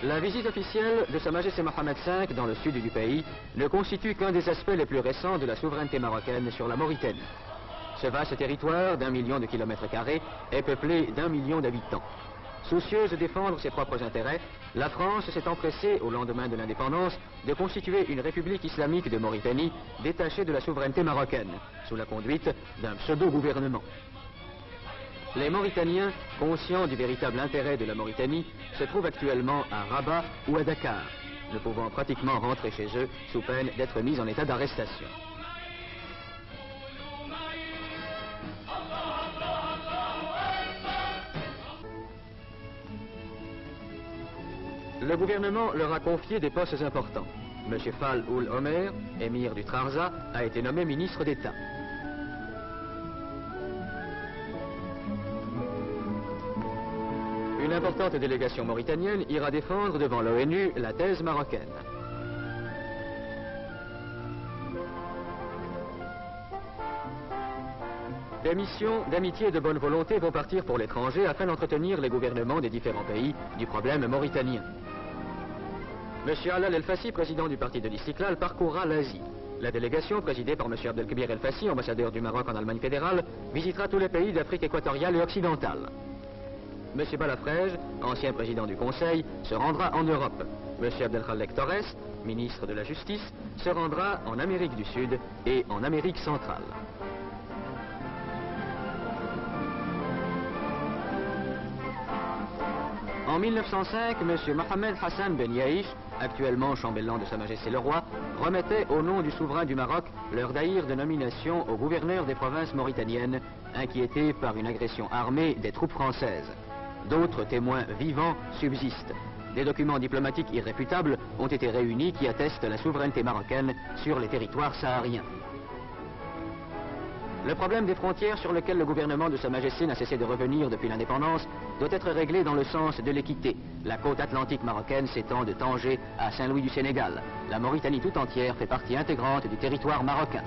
La visite officielle de Sa Majesté Mohamed V dans le sud du pays ne constitue qu'un des aspects les plus récents de la souveraineté marocaine sur la Mauritanie. Ce vaste territoire d'1 million de kilomètres carrés est peuplé d'1 million d'habitants. Soucieuse de défendre ses propres intérêts, la France s'est empressée, au lendemain de l'indépendance, de constituer une république islamique de Mauritanie détachée de la souveraineté marocaine, sous la conduite d'un pseudo-gouvernement. Les Mauritaniens, conscients du véritable intérêt de la Mauritanie, se trouvent actuellement à Rabat ou à Dakar, ne pouvant pratiquement rentrer chez eux sous peine d'être mis en état d'arrestation. Le gouvernement leur a confié des postes importants. M. Fall Oul Omer, émir du Trarza, a été nommé ministre d'État. Une importante délégation mauritanienne ira défendre devant l'ONU la thèse marocaine. Des missions d'amitié et de bonne volonté vont partir pour l'étranger afin d'entretenir les gouvernements des différents pays du problème mauritanien. M. Alal El-Fassi, président du parti de l'Istiklal, parcourra l'Asie. La délégation, présidée par M. Abdelkbir El-Fassi, ambassadeur du Maroc en Allemagne fédérale, visitera tous les pays d'Afrique équatoriale et occidentale. M. Balafrège, ancien président du Conseil, se rendra en Europe. M. Abdelkhalek Torres, ministre de la Justice, se rendra en Amérique du Sud et en Amérique centrale. En 1905, M. Mohamed Hassan Ben Yaïch, actuellement chambellan de Sa Majesté le Roi, remettait au nom du souverain du Maroc leur daïr de nomination au gouverneur des provinces mauritaniennes, inquiétés par une agression armée des troupes françaises. D'autres témoins vivants subsistent. Des documents diplomatiques irréfutables ont été réunis qui attestent la souveraineté marocaine sur les territoires sahariens. Le problème des frontières sur lequel le gouvernement de Sa Majesté n'a cessé de revenir depuis l'indépendance doit être réglé dans le sens de l'équité. La côte atlantique marocaine s'étend de Tanger à Saint-Louis du Sénégal. La Mauritanie tout entière fait partie intégrante du territoire marocain.